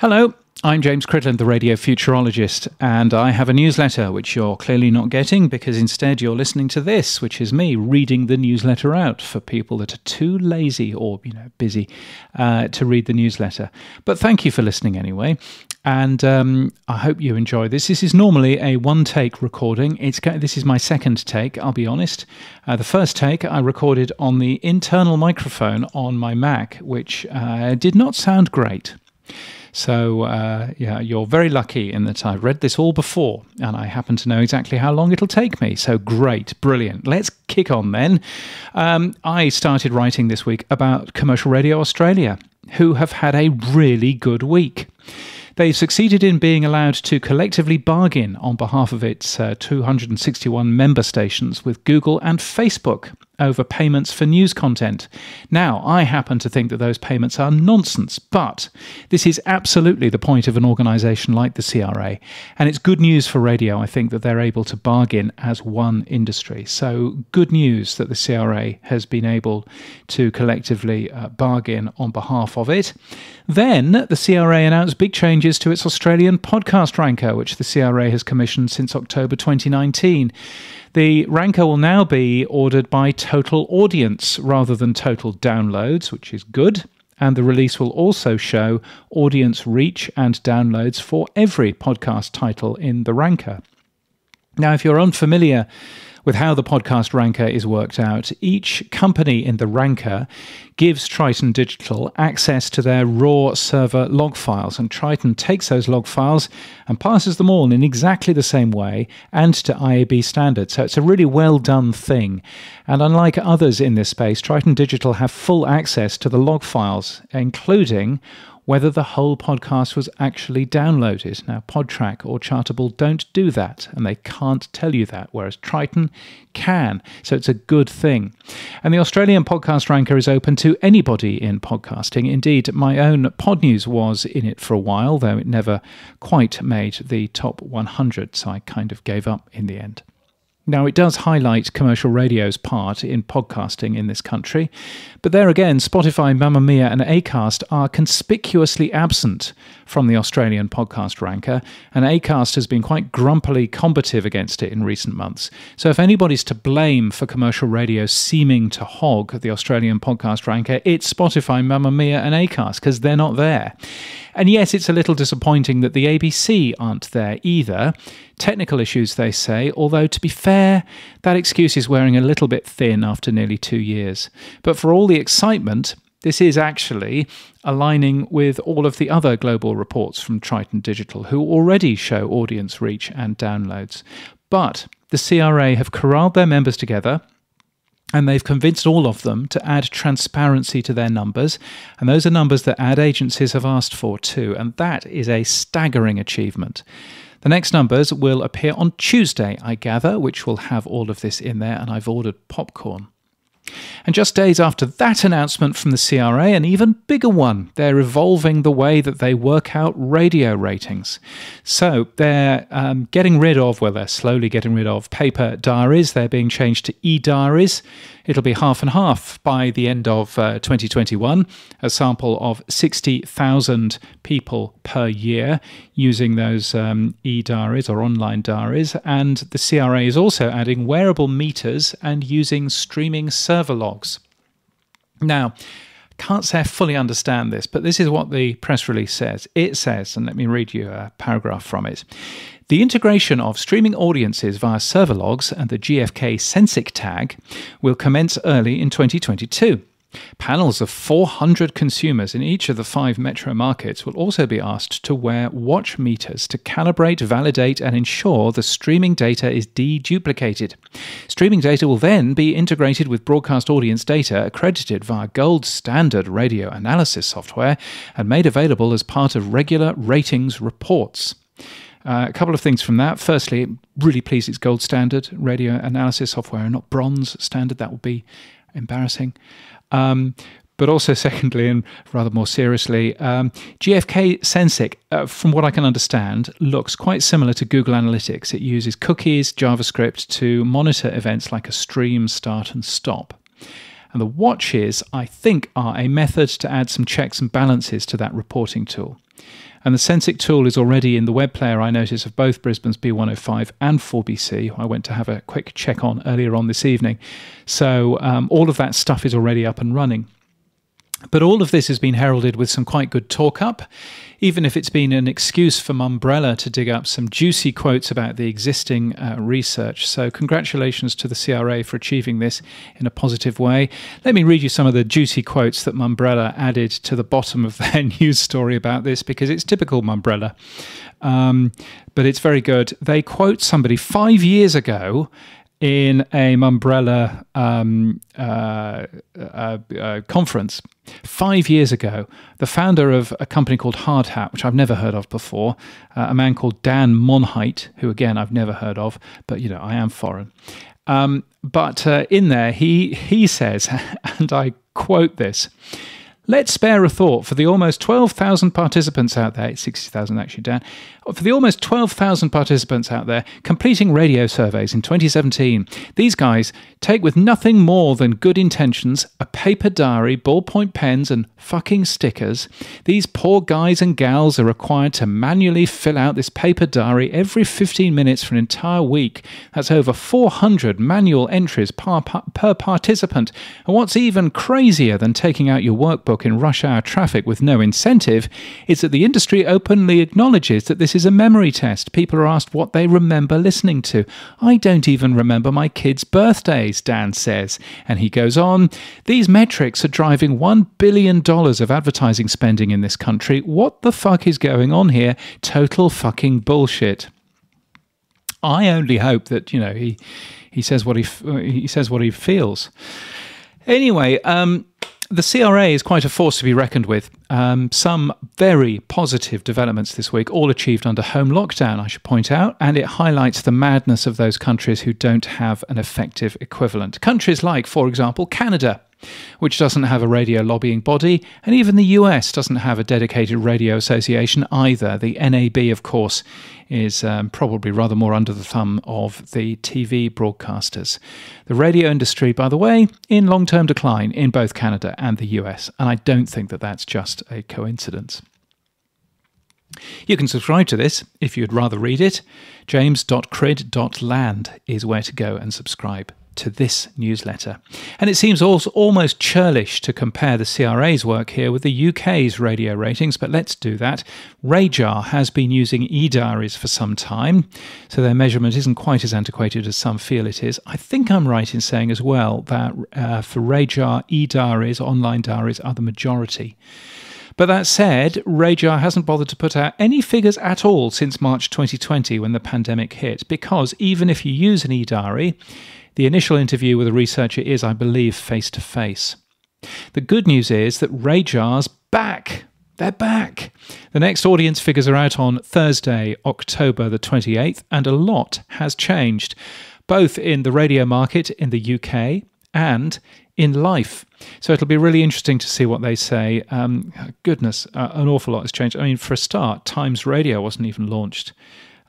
Hello, I'm James Critland, the radio futurologist, and I have a newsletter which you're clearly not getting because instead you're listening to this, which is me reading the newsletter out for people that are too lazy or, busy to read the newsletter. But thank you for listening anyway, and I hope you enjoy this. This is normally a one-take recording. This is my second take, I'll be honest. The first take I recorded on the internal microphone on my Mac, which did not sound great. So, you're very lucky in that I've read this all before, and I happen to know exactly how long it'll take me. So great, brilliant. Let's kick on then. I started writing this week about Commercial Radio Australia, who have had a really good week. They've succeeded in being allowed to collectively bargain on behalf of its 261 member stations with Google and Facebook over payments for news content. Now, I happen to think that those payments are nonsense, but this is absolutely the point of an organisation like the CRA, and it's good news for radio, I think, that they're able to bargain as one industry. So good news that the CRA has been able to collectively bargain on behalf of it. Then the CRA announced big changes to its Australian podcast ranker, which the CRA has commissioned since October 2019. The ranker will now be ordered by total audience rather than total downloads, which is good. And the release will also show audience reach and downloads for every podcast title in the ranker. Now, if you're unfamiliar with how the podcast ranker is worked out, each company in the ranker gives Triton Digital access to their raw server log files, and Triton takes those log files and passes them all in exactly the same way and to IAB standards. So it's a really well done thing. And unlike others in this space, Triton Digital have full access to the log files, including whether the whole podcast was actually downloaded. Now, Podtrac or Chartable don't do that, and they can't tell you that, whereas Triton can. So it's a good thing. And the Australian podcast ranker is open to anybody in podcasting. Indeed, my own Pod News was in it for a while, though it never quite made the top 100, so I kind of gave up in the end. Now, it does highlight commercial radio's part in podcasting in this country, but there again, Spotify, Mamma Mia and Acast are conspicuously absent from the Australian podcast ranker, and Acast has been quite grumpily combative against it in recent months. So if anybody's to blame for commercial radio seeming to hog the Australian podcast ranker, it's Spotify, Mamma Mia and Acast, because they're not there. And yes, it's a little disappointing that the ABC aren't there either. Technical issues, they say, although to be fair, that excuse is wearing a little bit thin after nearly 2 years. But for all the excitement, this is actually aligning with all of the other global reports from Triton Digital, who already show audience reach and downloads. But the CRA have corralled their members together, and they've convinced all of them to add transparency to their numbers. And those are numbers that ad agencies have asked for too. And that is a staggering achievement. The next numbers will appear on Tuesday, I gather, which will have all of this in there. And I've ordered popcorn. And just days after that announcement from the CRA, an even bigger one. They're evolving the way that they work out radio ratings. So they're they're slowly getting rid of paper diaries. They're being changed to e-diaries. It'll be half and half by the end of 2021, a sample of 60,000 people per year using those e-diaries or online diaries. And the CRA is also adding wearable meters and using streaming server logs. Now, can't say I fully understand this, but this is what the press release says. It says, and let me read you a paragraph from it. The integration of streaming audiences via server logs and the GfK Sensic tag will commence early in 2022. Panels of 400 consumers in each of the 5 metro markets will also be asked to wear watch meters to calibrate, validate, and ensure the streaming data is deduplicated. Streaming data will then be integrated with broadcast audience data accredited via gold standard radio analysis software and made available as part of regular ratings reports. A couple of things from that. Firstly, really pleased it's gold standard radio analysis software and not bronze standard. That would be embarrassing. But also, secondly, and rather more seriously, GfK Sensic, from what I can understand, looks quite similar to Google Analytics. It uses cookies, JavaScript to monitor events like a stream start and stop. And the watches, I think, are a method to add some checks and balances to that reporting tool. And the Sensic tool is already in the web player, I notice, of both Brisbane's B105 and 4BC. I went to have a quick check on earlier on this evening. So all of that stuff is already up and running. But all of this has been heralded with some quite good talk up, even if it's been an excuse for Mumbrella to dig up some juicy quotes about the existing research. So congratulations to the CRA for achieving this in a positive way. Let me read you some of the juicy quotes that Mumbrella added to the bottom of their news story about this, because it's typical Mumbrella. But it's very good. They quote somebody 5 years ago in a Mumbrella conference. 5 years ago, the founder of a company called Hard Hat, which I've never heard of before, a man called Dan Monheit, who again I've never heard of, but you know, I am foreign. But in there he says, and I quote this: "Let's spare a thought for the almost 12,000 participants out there," it's 60,000 actually, Dan, "for the almost 12,000 participants out there completing radio surveys in 2017. These guys take with nothing more than good intentions, a paper diary, ballpoint pens and fucking stickers. These poor guys and gals are required to manually fill out this paper diary every 15 minutes for an entire week. That's over 400 manual entries per participant. And what's even crazier than taking out your workbook in rush hour traffic with no incentive is that the industry openly acknowledges that this is a memory test. People are asked what they remember listening to. I don't even remember my kids' birthdays," Dan says. And he goes on, "These metrics are driving $1 billion of advertising spending in this country. What the fuck is going on here? Total fucking bullshit." I only hope that, you know, he says what he feels. Anyway, the CRA is quite a force to be reckoned with. Some very positive developments this week, all achieved under home lockdown, I should point out, and it highlights the madness of those countries who don't have an effective equivalent. Countries like, for example, Canada, which doesn't have a radio lobbying body, and even the US doesn't have a dedicated radio association either. The NAB, of course, is probably rather more under the thumb of the TV broadcasters. The radio industry, by the way, in long-term decline in both Canada and the US, and I don't think that that's just a coincidence. You can subscribe to this if you'd rather read it. james.crid.land is where to go and subscribe to this newsletter. And it seems also almost churlish to compare the CRA's work here with the UK's radio ratings, but let's do that. Radar has been using e-diaries for some time, so their measurement isn't quite as antiquated as some feel it is. I think I'm right in saying as well that for Radar, e-diaries, online diaries are the majority. But that said, Radar hasn't bothered to put out any figures at all since March 2020 when the pandemic hit, because even if you use an e-diary, the initial interview with a researcher is, I believe, face-to-face. The good news is that Radar's back. They're back. The next audience figures are out on Thursday, October the 28th, and a lot has changed, both in the radio market in the UK and in life. So it'll be really interesting to see what they say. Goodness, an awful lot has changed. I mean, for a start, Times Radio wasn't even launched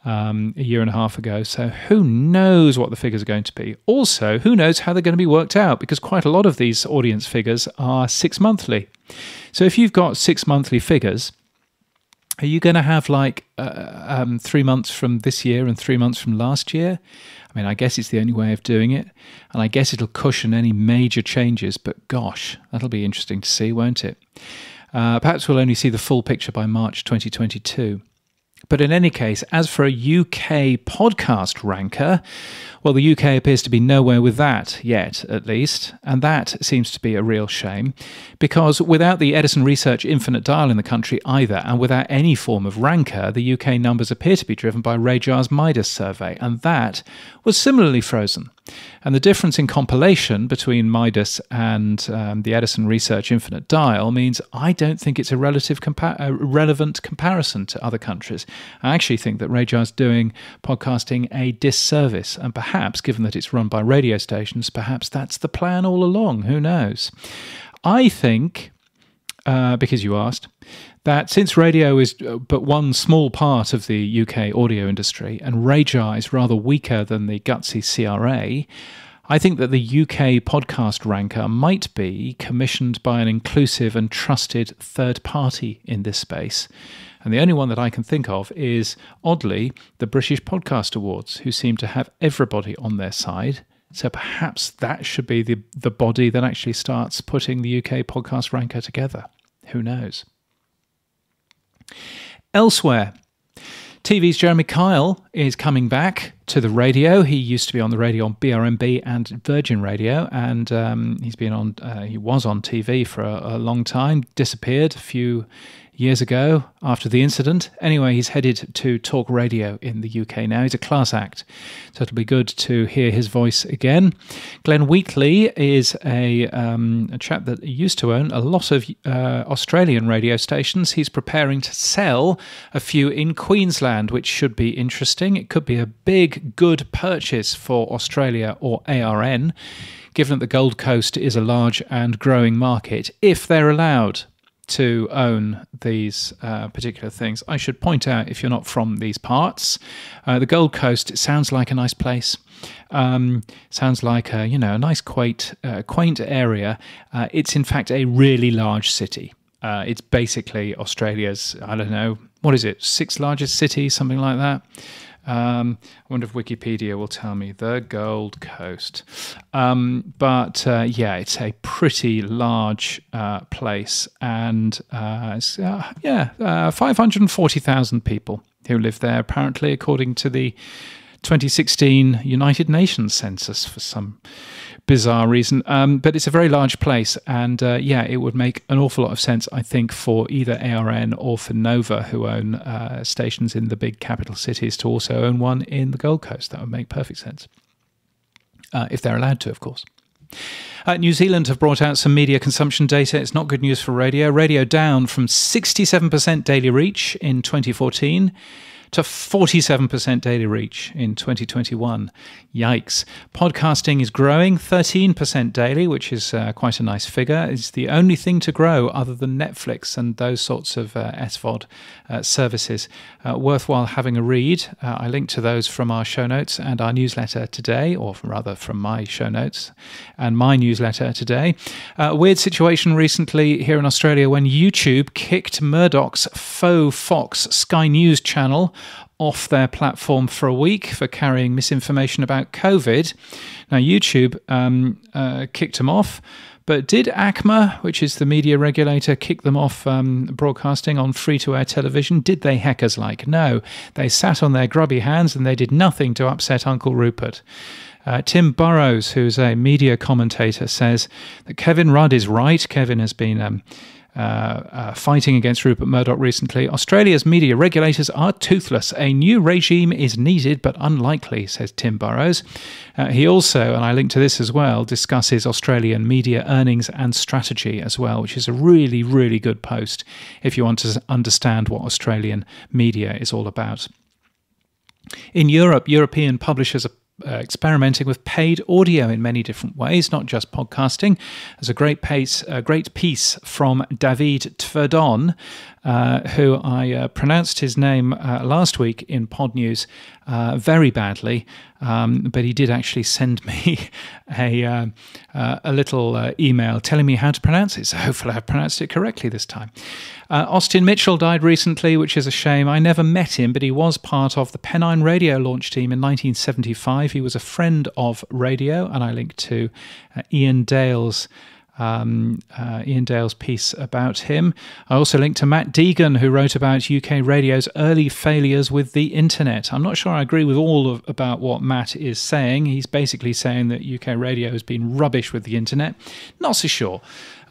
a year and a half ago, so who knows what the figures are going to be. Also, who knows how they're going to be worked out, because quite a lot of these audience figures are 6 monthly. So if you've got 6 monthly figures, are you going to have like 3 months from this year and 3 months from last year? I mean, I guess it's the only way of doing it, and I guess it'll cushion any major changes, but gosh, that'll be interesting to see, won't it? Perhaps we'll only see the full picture by March 2022. But in any case, as for a UK podcast ranker, well, the UK appears to be nowhere with that yet, at least, and that seems to be a real shame, because without the Edison Research Infinite Dial in the country either, and without any form of ranker, the UK numbers appear to be driven by Radar's Midas survey, and that was similarly frozen. And the difference in compilation between Midas and the Edison Research Infinite Dial means I don't think it's a relevant comparison to other countries. I actually think that Radar's doing podcasting a disservice, and perhaps, given that it's run by radio stations, perhaps that's the plan all along. Who knows? I think, because you asked, that since radio is but one small part of the UK audio industry, and Radar is rather weaker than the gutsy CRA, I think that the UK podcast ranker might be commissioned by an inclusive and trusted third party in this space. And the only one that I can think of is, oddly, the British Podcast Awards, who seem to have everybody on their side. So perhaps that should be the body that actually starts putting the UK podcast ranker together. Who knows? Elsewhere, TV's Jeremy Kyle is coming back to the radio. He used to be on the radio on BRMB and Virgin Radio, and he was on TV for a long time, disappeared a few years ago after the incident. Anyway, he's headed to talk radio in the UK now. He's a class act, so it'll be good to hear his voice again. Glenn Wheatley is a chap that used to own a lot of Australian radio stations. He's preparing to sell a few in Queensland, which should be interesting. It could be a big, good purchase for Australia or ARN, given that the Gold Coast is a large and growing market, if they're allowed to own these particular things. I should point out, if you're not from these parts, the Gold Coast, it sounds like a nice place. Sounds like a nice quaint area. It's in fact a really large city. It's basically Australia's, I don't know, what is it, 6th largest city, something like that. I wonder if Wikipedia will tell me. The Gold Coast. But it's a pretty large place, and 540,000 people who live there, apparently, according to the 2016 United Nations census for some bizarre reason. But it's a very large place, and it would make an awful lot of sense, I think, for either ARN or for Nova, who own stations in the big capital cities, to also own one in the Gold Coast. That would make perfect sense. If they're allowed to, of course. New Zealand have brought out some media consumption data. It's not good news for radio. Radio down from 67% daily reach in 2014 to 47% daily reach in 2021. Yikes. Podcasting is growing 13% daily, which is quite a nice figure. It's the only thing to grow other than Netflix and those sorts of SVOD services. Worthwhile having a read. I linked to those from our show notes and our newsletter today, or rather from my show notes and my newsletter today. Weird situation recently here in Australia when YouTube kicked Murdoch's faux Fox Sky News channel off their platform for a week for carrying misinformation about COVID. Now, YouTube kicked them off, but did ACMA, which is the media regulator, kick them off broadcasting on free-to-air television? Did they, heckers like? No. They sat on their grubby hands and they did nothing to upset Uncle Rupert. Tim Burrows, who's a media commentator, says that Kevin Rudd is right. Kevin has been fighting against Rupert Murdoch recently. Australia's media regulators are toothless. A new regime is needed but unlikely, says Tim Burrows. He also, and I link to this as well, discusses Australian media earnings and strategy as well, which is a really, really good post if you want to understand what Australian media is all about. In Europe, European publishers are experimenting with paid audio in many different ways, not just podcasting. There's a great piece from David Tverdon, who I pronounced his name last week in Pod News very badly, but he did actually send me a little email telling me how to pronounce it, so hopefully I've pronounced it correctly this time. Austin Mitchell died recently, which is a shame. I never met him, but he was part of the Pennine Radio launch team in 1975. He was a friend of radio, and I link to Ian Dale's piece about him. I also linked to Matt Deegan, who wrote about UK radio's early failures with the internet. I'm not sure I agree with about what Matt is saying. He's basically saying that UK radio has been rubbish with the internet. Not so sure.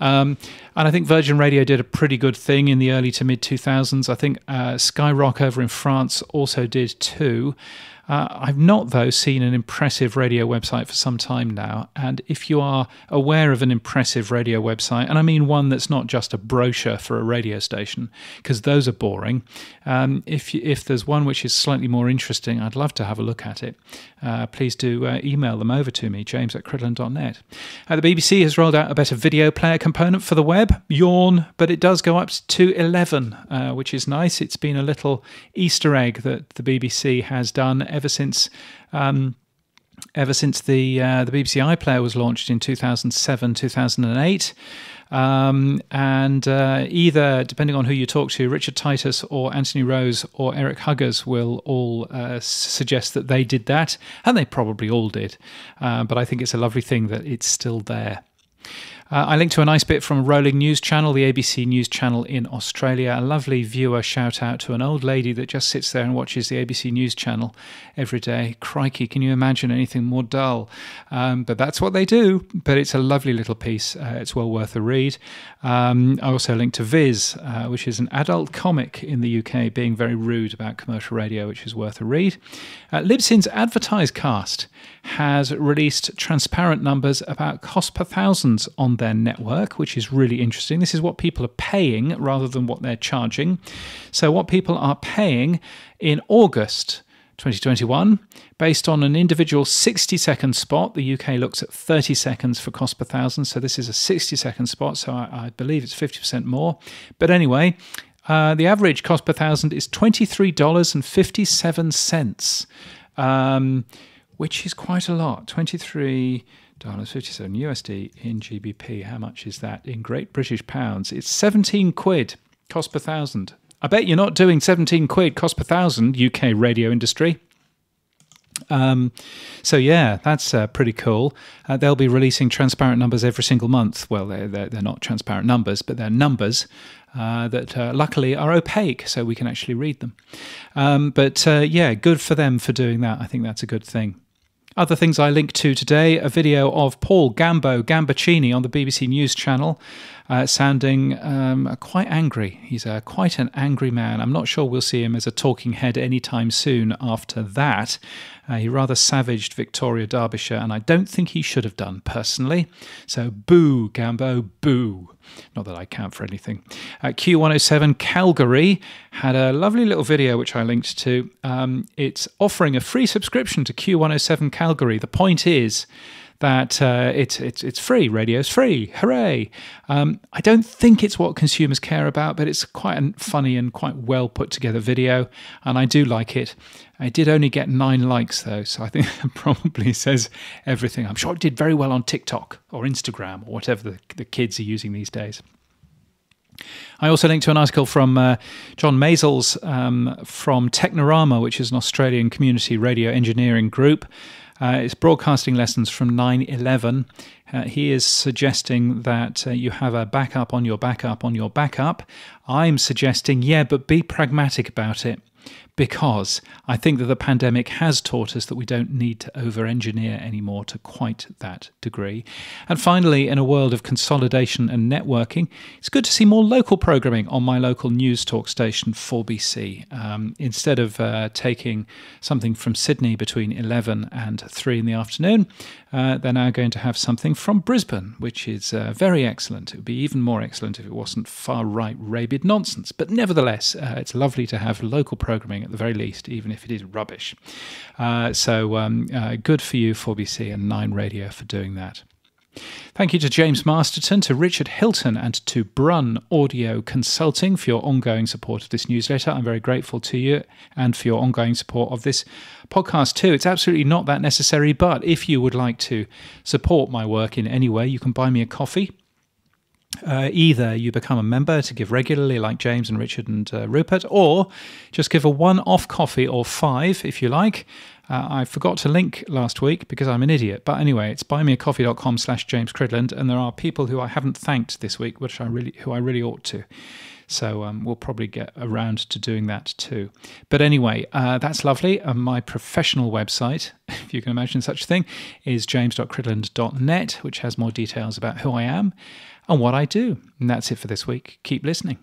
And I think Virgin Radio did a pretty good thing in the early to mid-2000s. I think Skyrock over in France also did too. I've not, though, seen an impressive radio website for some time now, and if you are aware of an impressive radio website, and I mean one that's not just a brochure for a radio station, because those are boring, if there's one which is slightly more interesting, I'd love to have a look at it. Please do email them over to me, james@cridland.net. The BBC has rolled out a better video player component for the web, yawn, but it does go up to 11, which is nice. It's been a little Easter egg that the BBC has done ever since ever since the BBC iPlayer was launched in 2007, 2008. Either, depending on who you talk to, Richard Titus or Anthony Rose or Eric Huggers will all suggest that they did that, and they probably all did. But I think it's a lovely thing that it's still there. I linked to a nice bit from a Rolling News channel, the ABC News channel in Australia. A lovely viewer shout out to an old lady that just sits there and watches the ABC News channel every day. Crikey, can you imagine anything more dull? But that's what they do. But it's a lovely little piece. It's well worth a read. I also linked to Viz, which is an adult comic in the UK being very rude about commercial radio, which is worth a read. Libsyn's Advertisecast has released transparent numbers about cost per thousands on their network, which is really interesting. This is what people are paying rather than what they're charging. So what people are paying in August 2021, based on an individual 60-second spot. The UK looks at 30 seconds for cost per thousand, so this is a 60-second spot, so I believe it's 50% more. But anyway, the average cost per thousand is $23.57, which is quite a lot. $23.57 USD in GBP. How much is that in Great British Pounds? It's 17 quid cost per thousand. I bet you're not doing 17 quid cost per thousand, UK radio industry. So yeah, that's pretty cool. They'll be releasing transparent numbers every single month. Well, they're not transparent numbers, but they're numbers that luckily are opaque, so we can actually read them. Yeah, good for them for doing that. I think that's a good thing. Other things I linked to today, a video of Paul Gambaccini on the BBC News channel, sounding quite angry. He's quite an angry man. I'm not sure we'll see him as a talking head anytime soon after that. He rather savaged Victoria, Derbyshire, and I don't think he should have done, personally. So boo, Gambo, boo. Not that I count for anything. Q107 Calgary had a lovely little video which I linked to. It's offering a free subscription to Q107 Calgary. The point is that it's free. Radio's free. Hooray! I don't think it's what consumers care about, but it's quite a funny and quite well put together video, and I do like it. I did only get 9 likes though, so I think that probably says everything. I'm sure it did very well on TikTok or Instagram or whatever the kids are using these days. I also linked to an article from John Maisels from Technorama, which is an Australian community radio engineering group. It's broadcasting lessons from 9/11. He is suggesting that you have a backup on your backup on your backup. I'm suggesting, yeah, but be pragmatic about it, because I think that the pandemic has taught us that we don't need to over-engineer anymore to quite that degree. And finally, in a world of consolidation and networking, it's good to see more local programming on my local news talk station, 4BC. Instead of taking something from Sydney between 11 and 3 in the afternoon, they're now going to have something from Brisbane, which is very excellent. It would be even more excellent if it wasn't far-right rabid nonsense. But nevertheless, it's lovely to have local programming at the very least, even if it is rubbish. Good for you, 4BC and 9 Radio, for doing that. Thank you to James Masterton, to Richard Hilton, and to Brun Audio Consulting for your ongoing support of this newsletter. I'm very grateful to you, and for your ongoing support of this podcast too. It's absolutely not that necessary, but if you would like to support my work in any way, you can buy me a coffee. Either you become a member to give regularly like James and Richard and Rupert, or just give a one-off coffee, or 5 if you like. I forgot to link last week because I'm an idiot. But anyway, it's buymeacoffee.com/James Cridland, and there are people who I haven't thanked this week, who I really ought to. So we'll probably get around to doing that too. But anyway, that's lovely. My professional website, if you can imagine such a thing, is james.cridland.net, which has more details about who I am and what I do. And that's it for this week. Keep listening.